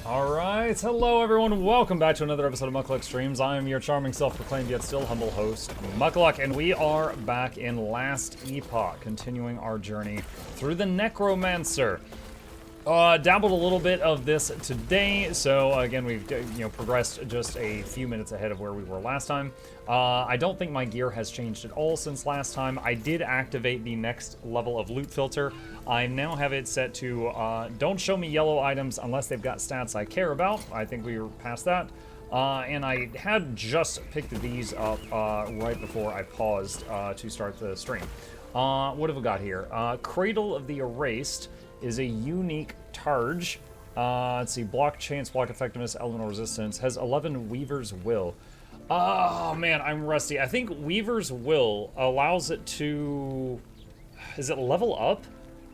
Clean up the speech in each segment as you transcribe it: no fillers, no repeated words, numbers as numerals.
Alright, hello everyone, welcome back to another episode of Mukluk Streams. I am your charming, self-proclaimed, yet still humble host, Mukluk, and we are back in last Epoch, continuing our journey through the Necromancer. Dabbled a little bit of this today, so again, we've progressed just a few minutes ahead of where we were last time. I don't think my gear has changed at all since last time. I did activate the next level of loot filter. I now have it set to don't show me yellow items unless they've got stats I care about. I think we were past that. And I had just picked these up right before I paused to start the stream. What have we got here? Cradle of the Erased is a unique targe. Let's see, block chance, block effectiveness, elemental resistance. Has 11 Weaver's Will. Oh man, I'm rusty. I think Weaver's Will allows it to... Is it level up?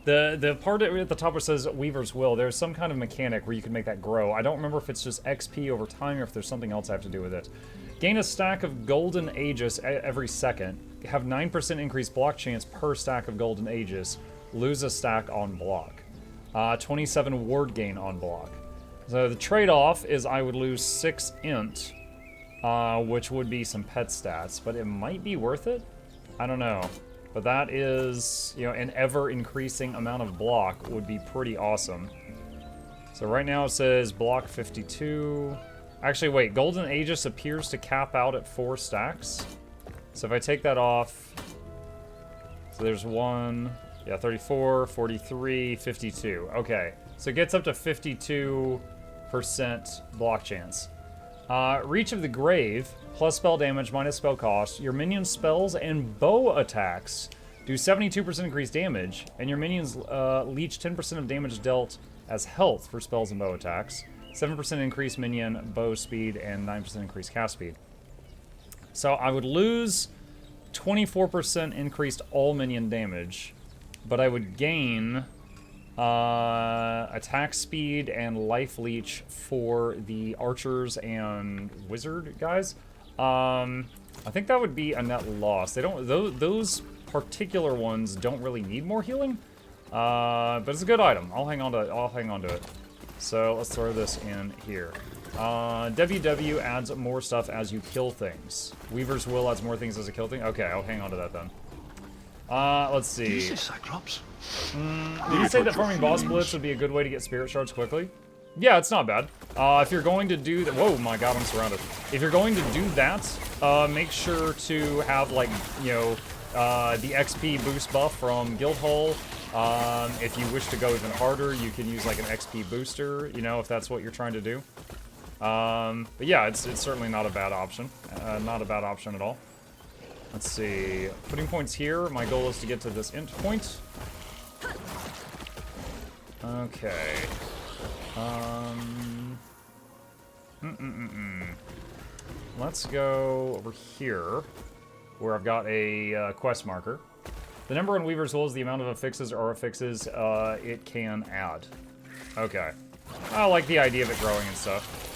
The part at the top where it says Weaver's Will, there's some kind of mechanic where you can make that grow. I don't remember if it's just XP over time or if there's something else I have to do with it. Gain a stack of Golden Aegis every second. Have 9% increased block chance per stack of Golden Aegis. Lose a stack on block. 27 ward gain on block. So the trade-off is I would lose 6 int, which would be some pet stats, but it might be worth it? I don't know. But that is, an ever-increasing amount of block would be pretty awesome. So right now it says block 52. Actually, wait, Golden Aegis appears to cap out at 4 stacks. So if I take that off, so there's 1... Yeah, 34, 43, 52. Okay, so it gets up to 52% block chance. Reach of the Grave, plus spell damage, minus spell cost. Your minions' spells and bow attacks do 72% increased damage, and your minions leech 10% of damage dealt as health for spells and bow attacks. 7% increased minion bow speed, and 9% increased cast speed. So I would lose 24% increased all minion damage, but I would gain attack speed and life leech for the archers and wizard guys. I think that would be a net loss. They don't; those particular ones don't really need more healing, but it's a good item. I'll hang on to it. So let's throw this in here. WW adds more stuff as you kill things. Weaver's Will adds more things as a kill thing. Okay, I'll hang on to that then. Let's see. Is this Cyclops? Did you say that farming boss blitz would be a good way to get spirit shards quickly? Yeah, it's not bad. If you're going to do that, whoa, my god, I'm surrounded. If you're going to do that, make sure to have like, the XP boost buff from Guildhall. If you wish to go even harder, you can use like an XP booster, if that's what you're trying to do. But yeah, it's certainly not a bad option. Not a bad option at all. Let's see, putting points here. My goal is to get to this int point. Okay. Let's go over here, where I've got a quest marker. The number in Weaver's Will is the amount of affixes or affixes it can add. Okay. I like the idea of it growing and stuff.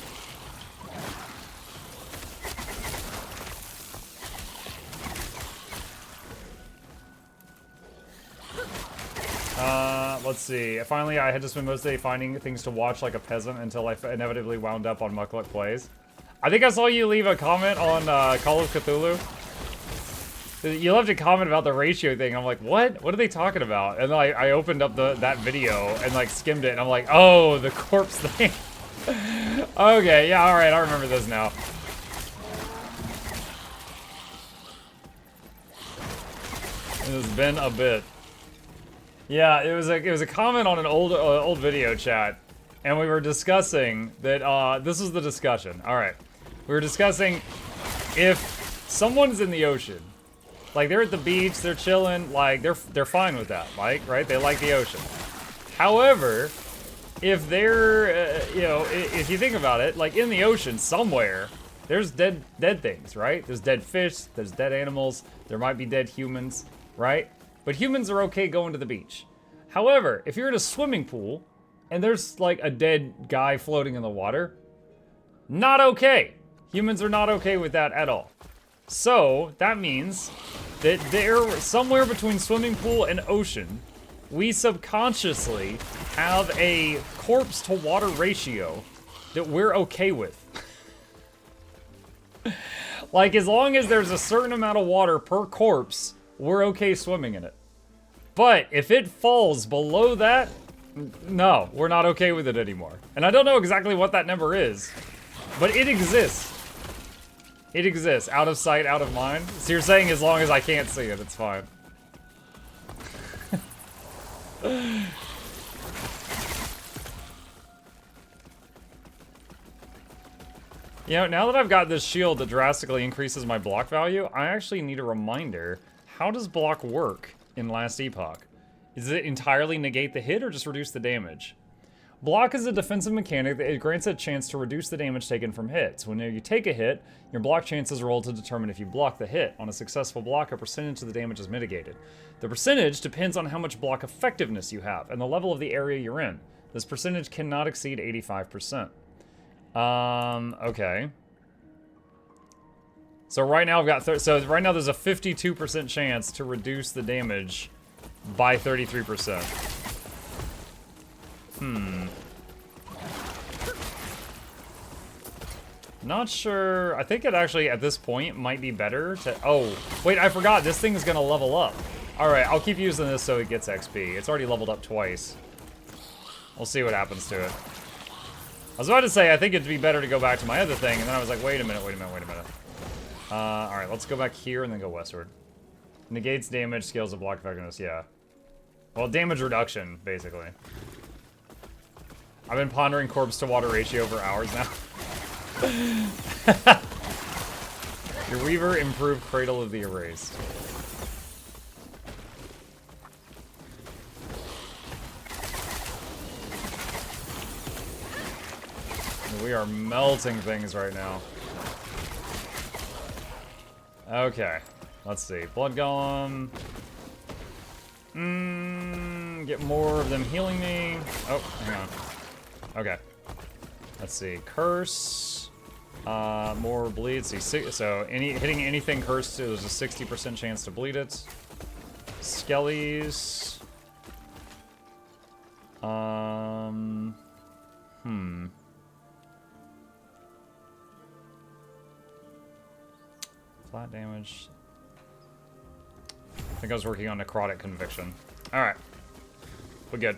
Let's see. Finally, I had to spend most of the day finding things to watch like a peasant until I inevitably wound up on Mukluk Plays. I think I saw you leave a comment on Call of Cthulhu. You left a comment about the ratio thing. I'm like, what? What are they talking about? And then I opened up that video and like skimmed it, and I'm like, oh, the corpse thing. Okay, yeah, all right, I remember this now. It has been a bit. Yeah, it was a comment on an old video chat, and we were discussing that. This was the discussion. All right, we were discussing if someone's in the ocean, like they're at the beach, they're chilling, like they're fine with that, like right? They like the ocean. However, if they're if you think about it, like in the ocean somewhere, there's dead things, right? There's dead fish, there's dead animals, there might be dead humans, right? But humans are okay going to the beach. However, if you're in a swimming pool and there's like a dead guy floating in the water, not okay. Humans are not okay with that at all. So that means that they're somewhere between swimming pool and ocean. We subconsciously have a corpse to water ratio that we're okay with. Like, as long as there's a certain amount of water per corpse, we're okay swimming in it. But if it falls below that, no, we're not okay with it anymore. And I don't know exactly what that number is, but it exists. It exists. Out of sight, out of mind. So you're saying as long as I can't see it, it's fine. You know, now that I've got this shield that drastically increases my block value, I actually need a reminder. How does block work in Last Epoch? Does it entirely negate the hit or just reduce the damage? Block is a defensive mechanic that grants a chance to reduce the damage taken from hits. When you take a hit, your block chances roll to determine if you block the hit. On a successful block, a percentage of the damage is mitigated. The percentage depends on how much block effectiveness you have and the level of the area you're in. This percentage cannot exceed 85%. Okay. So right now I've got, right now there's a 52% chance to reduce the damage by 33%. Not sure. I think it actually, at this point, might be better to... Oh, wait, I forgot. This thing's gonna level up. Alright, I'll keep using this so it gets XP. It's already leveled up twice. We'll see what happens to it. I was about to say, I think it'd be better to go back to my other thing, and then I was like, wait a minute. Alright, let's go back here and then go westward. Negates damage, scales of block effectiveness, yeah. Well, damage reduction, basically. I've been pondering corpse to water ratio for hours now. Your Weaver improved Cradle of the Erased. We are melting things right now. Okay, let's see. Blood Golem. Get more of them healing me. Oh, hang on. Okay. Let's see. Curse. More bleed. See, so hitting anything cursed, there's a 60% chance to bleed it. Skellies. Flat damage. I think I was working on Necrotic Conviction. Alright. We're good.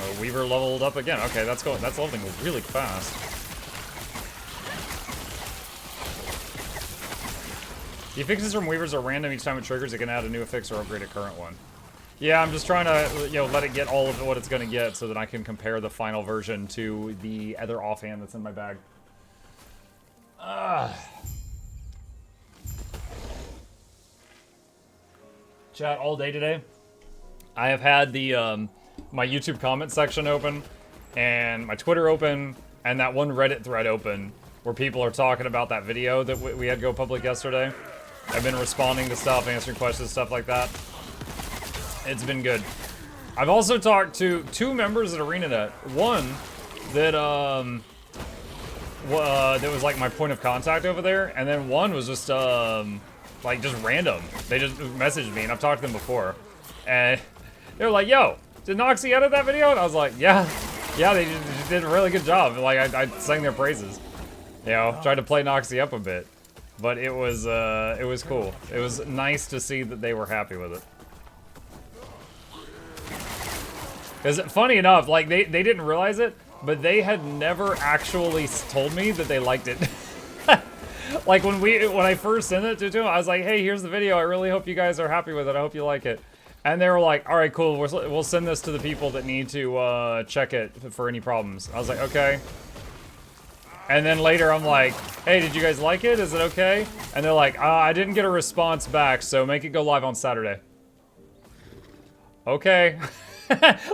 Oh, Weaver leveled up again. Okay, that's leveling really fast. The affixes from Weavers are random each time it triggers. It can add a new affix or upgrade a current one. Yeah, I'm just trying to, let it get all of what it's going to get so that I can compare the final version to the other offhand that's in my bag. Chat all day today. I have had the my YouTube comment section open and my Twitter open and that one Reddit thread open where people are talking about that video that we had go public yesterday. I've been responding to stuff, answering questions, stuff like that. It's been good. I've also talked to 2 members at ArenaNet. One that that was like my point of contact over there, and then one was just like just random. They just messaged me, and I've talked to them before, and they were like, "Yo, did Noxie edit that video?" And I was like, "Yeah, they just did a really good job." Like I sang their praises, tried to play Noxie up a bit, but it was cool. It was nice to see that they were happy with it. Because funny enough, like they didn't realize it, but they had never actually told me that they liked it. Like when I first sent it to them, I was like, "Hey, here's the video. I really hope you guys are happy with it. I hope you like it." And they were like, "All right, cool. We'll send this to the people that need to check it for any problems." I was like, "Okay." And then later I'm like, "Hey, did you guys like it? Is it okay?" And they're like, "I didn't get a response back, so make it go live on Saturday." Okay.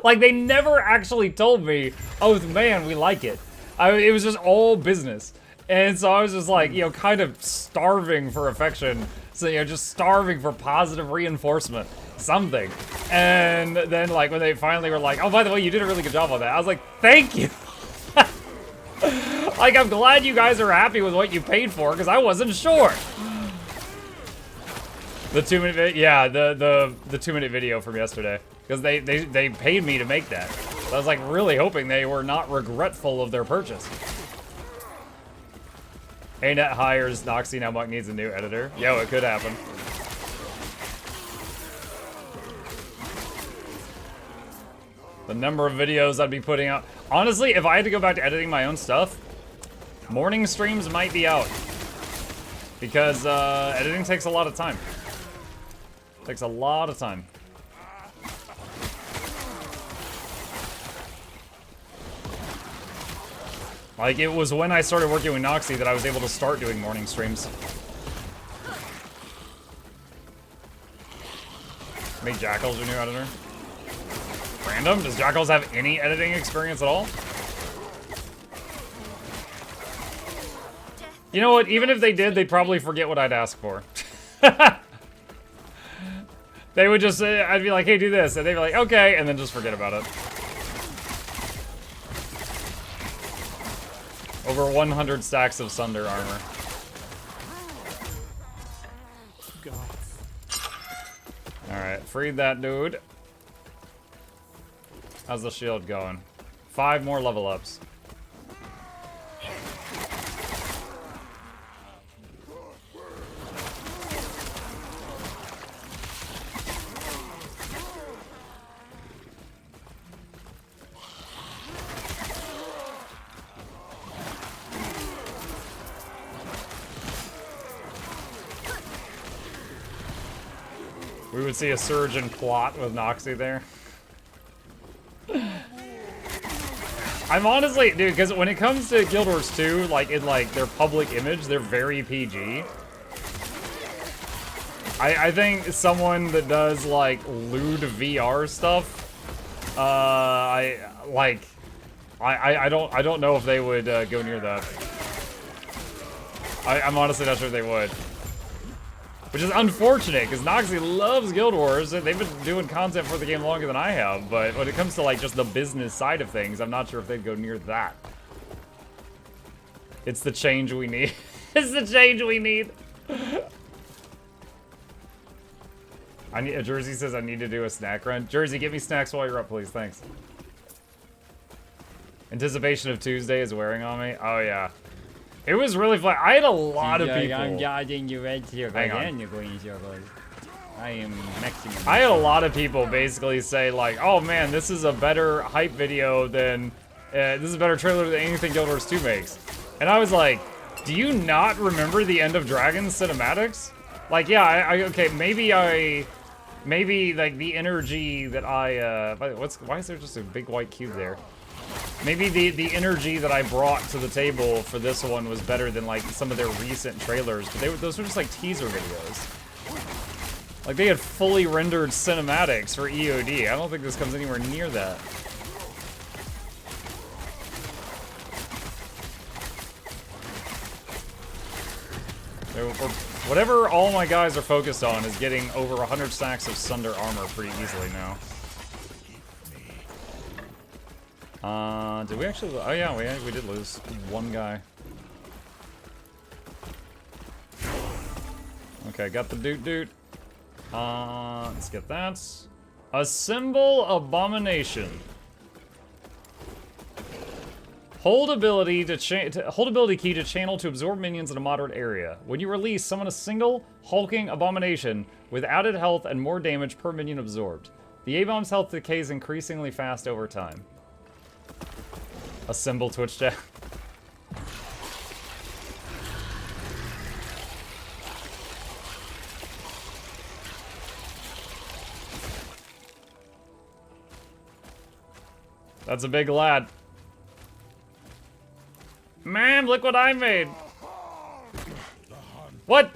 Like, they never actually told me, "Oh, man, we like it." It was just all business. And so I was just like, kind of starving for affection. So, just starving for positive reinforcement. Something. And then, like, when they finally were like, "Oh, by the way, you did a really good job on that." I was like, "Thank you." Like, I'm glad you guys are happy with what you paid for, because I wasn't sure. The 2-minute yeah, the 2-minute video from yesterday. Because they paid me to make that. So I was like really hoping they were not regretful of their purchase. ANET hires Noxie, now Muck needs a new editor. Yo, it could happen. The number of videos I'd be putting out. Honestly, if I had to go back to editing my own stuff, morning streams might be out. Because editing takes a lot of time. Takes a lot of time. Like, it was when I started working with Noxie that I was able to start doing morning streams. Make Jackals your new editor. Random? Does Jackals have any editing experience at all? You know what? Even if they did, they'd probably forget what I'd ask for. They would just say, I'd be like, hey, do this. And they'd be like, okay, and then just forget about it. Over 100 stacks of Sunder armor. Alright, freed that dude. How's the shield going? 5 more level ups. We would see a surge in plot with Noxie there. I'm honestly, dude, because when it comes to Guild Wars 2, like, in, like, their public image, they're very PG. I think someone that does, like, lewd VR stuff, I don't know if they would, go near that. I'm honestly not sure if they would. Which is unfortunate, because Noxie loves Guild Wars. They've been doing content for the game longer than I have, but when it comes to, like, just the business side of things, I'm not sure if they'd go near that. It's the change we need. It's the change we need. Jersey says I need to do a snack run. Jersey, get me snacks while you're up, please. Thanks. Anticipation of Tuesday is wearing on me. Oh, yeah. It was really fun. I had a lot of people. Hang on. I am maximum. I had a lot of people basically say like, "Oh man, this is a better hype video than this is a better trailer than anything Guild Wars 2 makes." And I was like, "Do you not remember the End of Dragons cinematics?" Like, yeah, okay, maybe like the energy that why is there just a big white cube there? Maybe the energy that I brought to the table for this one was better than like some of their recent trailers, but those were just like teaser videos. Like they had fully rendered cinematics for EOD. I don't think this comes anywhere near that. Whatever all my guys are focused on is getting over 100 stacks of Sunder armor pretty easily now. Did we actually? Oh yeah, we did lose one guy. Okay, got the doot. Let's get that. Assemble Abomination. Hold ability key to channel to absorb minions in a moderate area. When you release, summon a single hulking abomination with added health and more damage per minion absorbed. The A-bomb's health decays increasingly fast over time. Assemble Twitch chat. That's a big lad. Man, look what I made. What?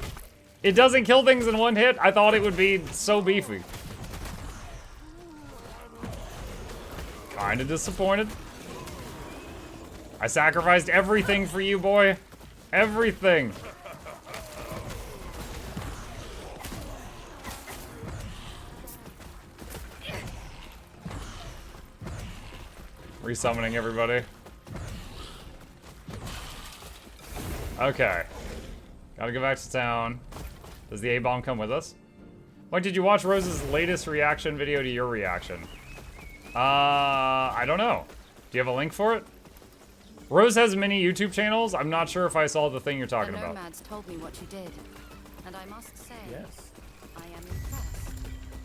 It doesn't kill things in one hit? I thought it would be so beefy. Kinda disappointed. I sacrificed everything for you, boy. Everything. Resummoning everybody. Okay. Gotta go back to town. Does the A-bomb come with us? What, did you watch Rose's latest reaction video to your reaction? I don't know. Do you have a link for it? Rose has many YouTube channels. I'm not sure if I saw the thing you're talking about. The nomads told me what you did, and I must say, Yes. I am impressed.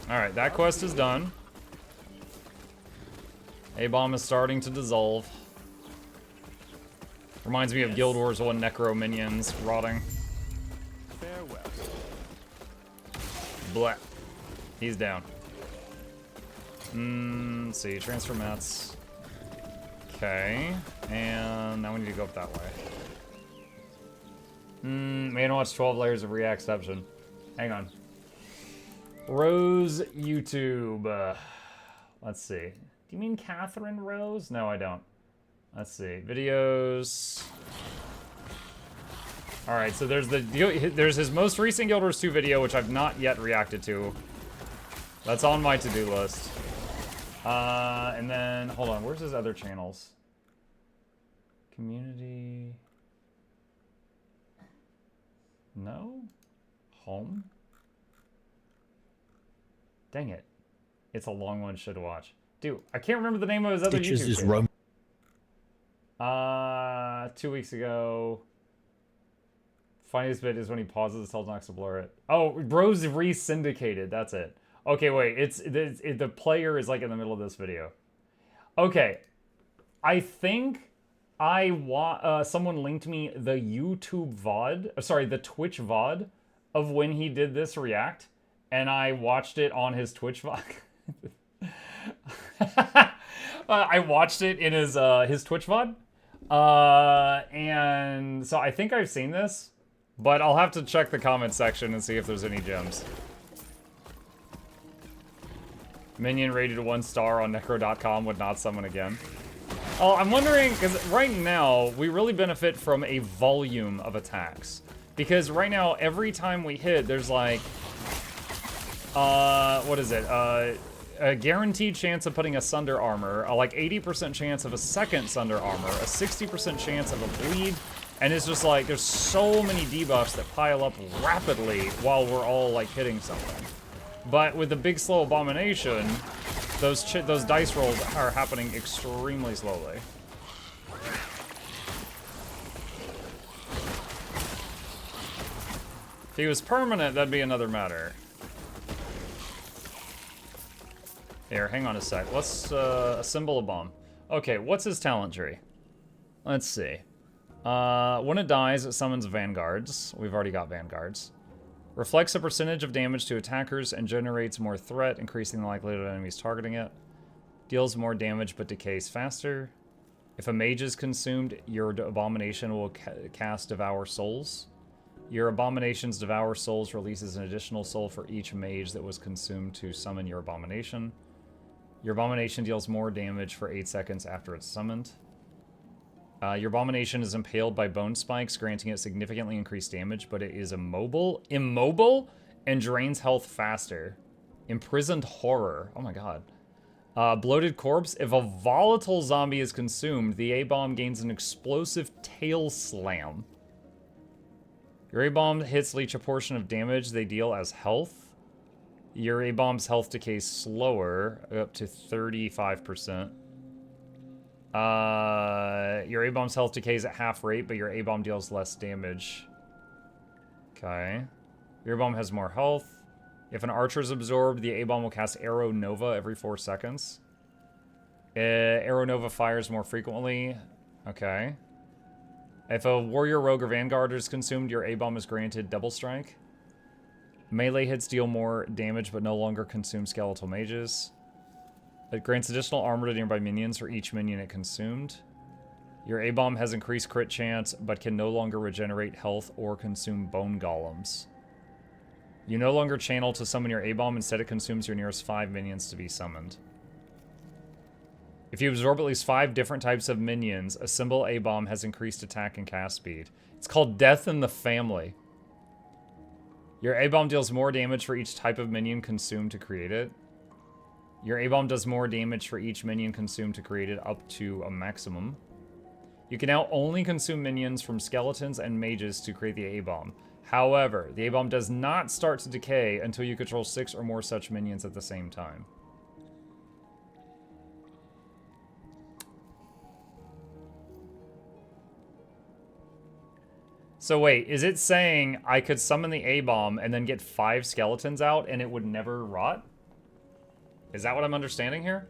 All right, that quest is done. A-bomb is starting to dissolve. Reminds me of Guild Wars 1 Necro minions rotting. Farewell. Blah. He's down. Let's see, transfer mats. Okay, and now we need to go up that way. Man, watch 12 layers of reacception. Hang on. Rose YouTube. Let's see. Do you mean Catherine Rose? No, I don't. Let's see. Videos. All right, so there's his most recent Guild Wars 2 video, which I've not yet reacted to. That's on my to-do list. And then, hold on, where's his other channels? Community. No? Home? Dang it. It's a long one, should watch. Dude, I can't remember the name of his other YouTube channel. 2 weeks ago. Funniest bit is when he pauses, tells Nox to blur it. Oh, Rose re-syndicated, that's it. Okay, wait, the player is like in the middle of this video. Okay, I think someone linked me the YouTube VOD, sorry, the Twitch VOD of when he did this react, and I watched it on his Twitch VOD. I watched it in his Twitch VOD, and so I think I've seen this, but I'll have to check the comment section and see if there's any gems. Minion rated 1 star on necro.com would not summon again. Oh, I'm wondering, because right now, we really benefit from a volume of attacks. Because right now, every time we hit, there's like, what is it? A guaranteed chance of putting a Sunder Armor, a like 80% chance of a second Sunder Armor, a 60% chance of a bleed, and it's just like, there's so many debuffs that pile up rapidly while we're all like hitting something. But with the big slow abomination, those dice rolls are happening extremely slowly. If he was permanent, that'd be another matter. Here, hang on a sec. Let's assemble a bomb. Okay, what's his talent tree? Let's see. When it dies, it summons vanguards. We've already got vanguards. Reflects a percentage of damage to attackers and generates more threat, increasing the likelihood of enemies targeting it. Deals more damage but decays faster. If a mage is consumed, your abomination will cast Devour Souls. Your abomination's Devour Souls releases an additional soul for each mage that was consumed to summon your abomination. Your abomination deals more damage for 8 seconds after it's summoned. Your abomination is impaled by bone spikes, granting it significantly increased damage, but it is immobile, and drains health faster. Imprisoned horror. Oh my god. Bloated corpse. If a volatile zombie is consumed, the A-bomb gains an explosive tail slam. Your A-bomb hits leech a portion of damage they deal as health. Your A-bomb's health decays slower, up to 35%. Your A-bomb's health decays at half rate, but your A-bomb deals less damage. Okay. Your A-bomb has more health. If an archer is absorbed, the A-bomb will cast Arrow Nova every 4 seconds. Arrow Nova fires more frequently. Okay. If a warrior, rogue, or vanguard is consumed, your A-bomb is granted double strike. Melee hits deal more damage, but no longer consume skeletal mages. It grants additional armor to nearby minions for each minion it consumed. Your A-bomb has increased crit chance, but can no longer regenerate health or consume bone golems. You no longer channel to summon your A-bomb, instead it consumes your nearest 5 minions to be summoned. If you absorb at least 5 different types of minions, a symbol A-bomb has increased attack and cast speed. It's called Death in the Family. Your A-bomb deals more damage for each type of minion consumed to create it. Your A-bomb does more damage for each minion consumed to create it, up to a maximum. You can now only consume minions from skeletons and mages to create the A-bomb. However, the A-bomb does not start to decay until you control 6 or more such minions at the same time. So wait, is it saying I could summon the A-bomb and then get 5 skeletons out and it would never rot? Is that what I'm understanding here?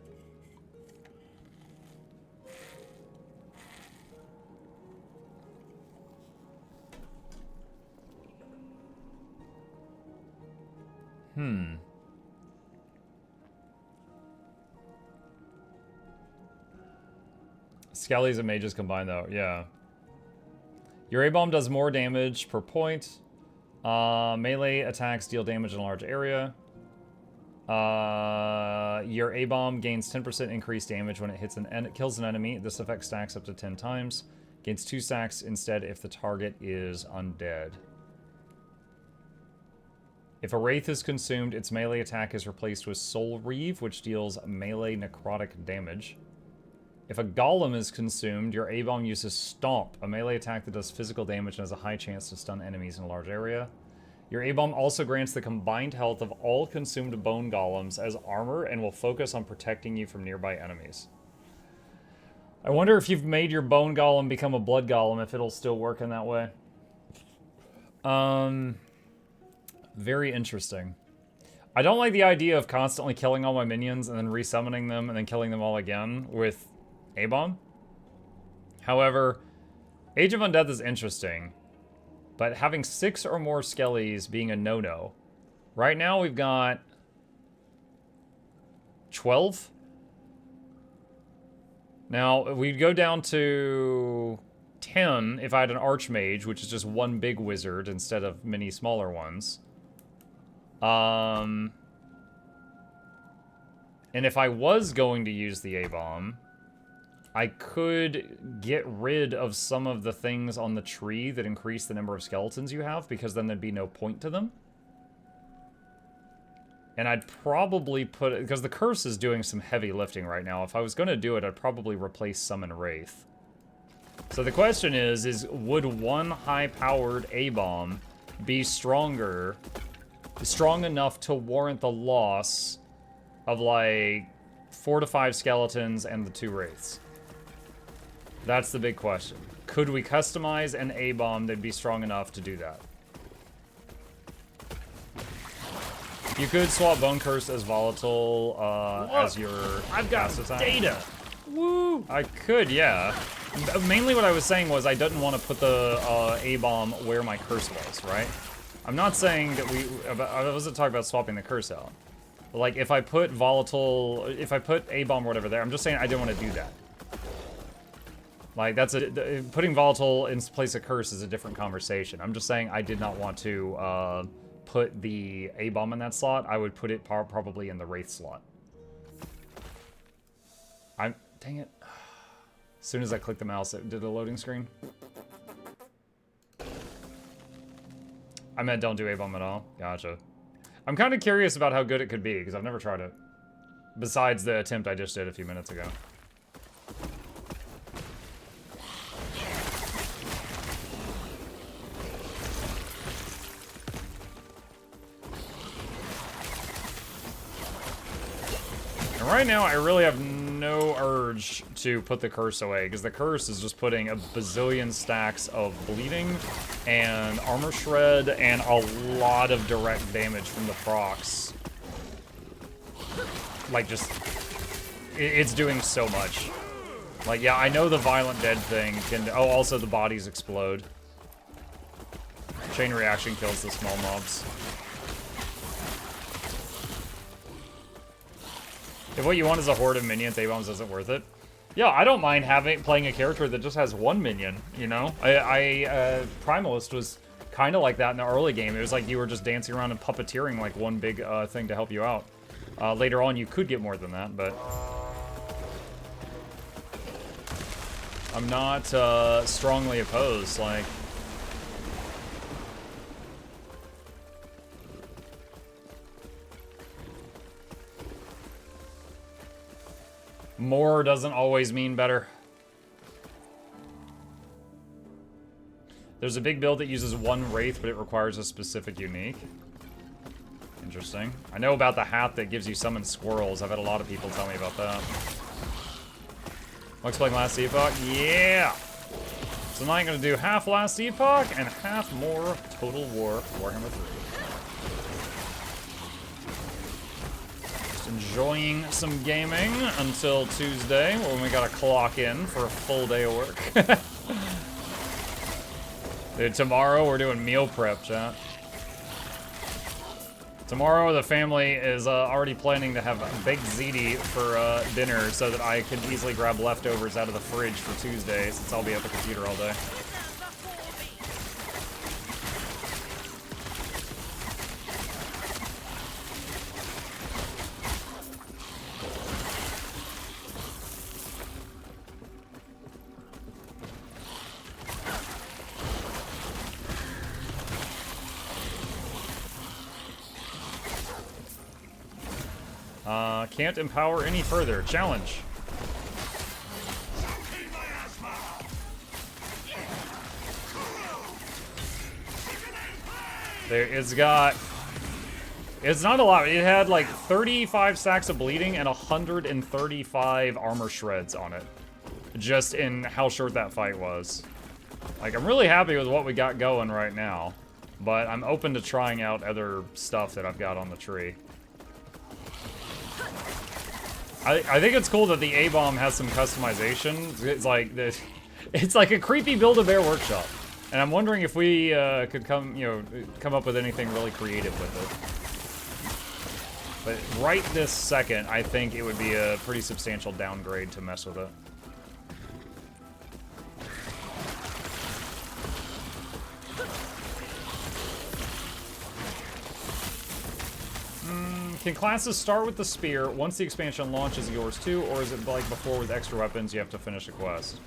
Skellies and mages combined though, yeah. Your A-bomb does more damage per point. Melee attacks deal damage in a large area. Your A-bomb gains 10% increased damage when it hits it kills an enemy. This effect stacks up to 10 times. Gains 2 stacks instead if the target is undead. If a Wraith is consumed, its melee attack is replaced with Soul Reave, which deals melee necrotic damage. If a Golem is consumed, your A-bomb uses Stomp, a melee attack that does physical damage and has a high chance to stun enemies in a large area. Your A-bomb also grants the combined health of all consumed bone golems as armor and will focus on protecting you from nearby enemies. I wonder if you've made your bone golem become a blood golem, if it'll still work in that way. Very interesting. I don't like the idea of constantly killing all my minions and then resummoning them and then killing them all again with A-bomb. However, Age of Undeath is interesting, but having 6 or more skellies being a no-no. Right now we've got 12. Now, we'd go down to 10 if I had an Archmage, which is just one big wizard instead of many smaller ones. And if I was going to use the A-bomb, I could get rid of some of the things on the tree that increase the number of skeletons you have, because then there'd be no point to them. And I'd probably put it, because the curse is doing some heavy lifting right now. If I was going to do it, I'd probably replace Summon Wraith. So the question is would one high-powered A-bomb be strong enough to warrant the loss of, like, 4 to 5 skeletons and the 2 wraiths? That's the big question. Could we customize an A-bomb that'd be strong enough to do that? You could swap Bone Curse as volatile as your I've got cast attack. data. Woo! I could, yeah. Mainly what I was saying was I didn't want to put the A-bomb where my curse was, right? I'm not saying that I wasn't talking about swapping the curse out. But like, if I put volatile, if I put A-bomb or whatever there, I'm just saying I didn't want to do that. Like, putting volatile in place of curse is a different conversation. I'm just saying I did not want to put the A-bomb in that slot. I would put it probably in the Wraith slot. Dang it. As soon as I clicked the mouse, it did a loading screen. I meant don't do A-bomb at all. Gotcha. I'm kind of curious about how good it could be, because I've never tried it. Besides the attempt I just did a few minutes ago. And right now, I really have no urge to put the curse away, because the curse is just putting a bazillion stacks of bleeding and armor shred and a lot of direct damage from the procs. Like, just, it's doing so much. Like, yeah, I know the violent dead thing can, oh, also the bodies explode. Chain reaction kills the small mobs. If what you want is a horde of minions, A-bombs isn't worth it. Yeah, I don't mind playing a character that just has one minion, you know? Primalist was kind of like that in the early game. It was like you were just dancing around and puppeteering like one big thing to help you out. Later on, you could get more than that, but... I'm not strongly opposed, like... More doesn't always mean better. There's a big build that uses one Wraith, but it requires a specific unique. Interesting. I know about the hat that gives you summon squirrels. I've had a lot of people tell me about that. Looks like last Epoch? Yeah! So now I'm going to do half last Epoch and half more Total War Warhammer 3. Just enjoying some gaming until Tuesday when we got to clock in for a full day of work. Dude, tomorrow we're doing meal prep, chat. Tomorrow the family is already planning to have baked ziti for dinner so that I can easily grab leftovers out of the fridge for Tuesday since I'll be at the computer all day. Can't empower any further. Challenge. It's not a lot. It had like 35 stacks of bleeding and 135 armor shreds on it. Just in how short that fight was. Like, I'm really happy with what we got going right now. But I'm open to trying out other stuff that I've got on the tree. I think it's cool that the A-bomb has some customization. It's like a creepy Build-A-Bear workshop, and I'm wondering if we could come up with anything really creative with it. But right this second, I think it would be a pretty substantial downgrade to mess with it. Can classes start with the spear once the expansion launches yours too, or is it like before with extra weapons you have to finish a quest?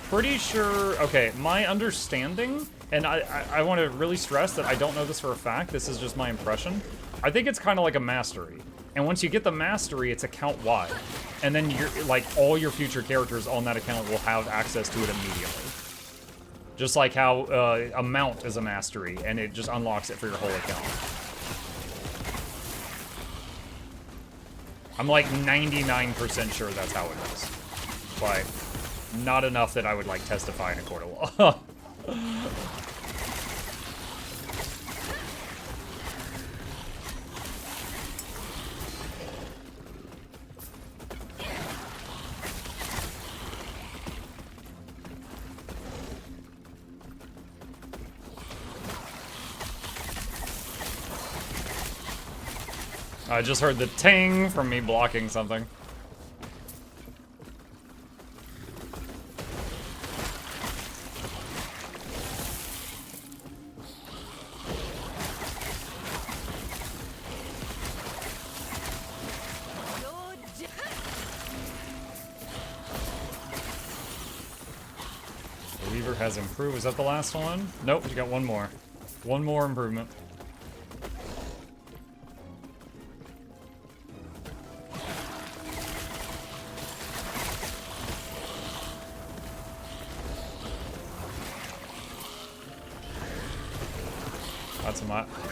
Pretty sure, okay, my understanding, and I want to really stress that I don't know this for a fact, this is just my impression. I think it's kind of like a mastery. And once you get the mastery, it's account-wide. And then you're, like, all your future characters on that account will have access to it immediately. Just like how a mount is a mastery, and it just unlocks it for your whole account. I'm like 99% sure that's how it is. But not enough that I would like testify in a court of law. I just heard the ting from me blocking something. The Weaver has improved. Was that the last one? Nope, you got one more. One more improvement.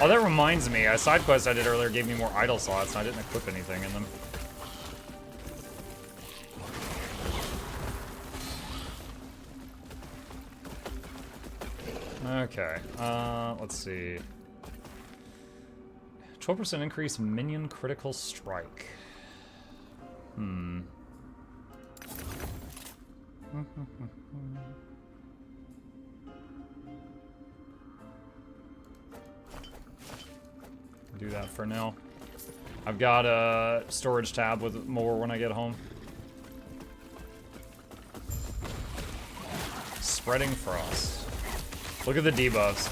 Oh, that reminds me. A side quest I did earlier gave me more idle slots, and I didn't equip anything in them. Okay. Let's see. 12% increase minion critical strike. Do that for now. I've got a storage tab with more when I get home. Spreading Frost. Look at the debuffs.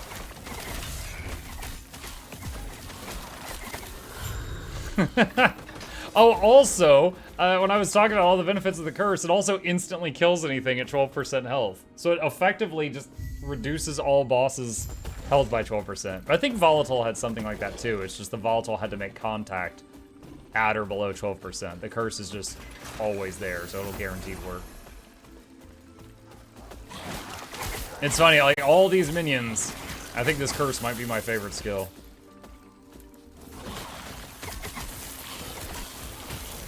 Oh, also, when I was talking about all the benefits of the curse, it also instantly kills anything at 12% health. So it effectively just reduces all bosses' health by 12%. But I think Volatile had something like that too. It's just the Volatile had to make contact at or below 12%. The curse is just always there, so it'll guaranteed work. It's funny, like all these minions, I think this curse might be my favorite skill.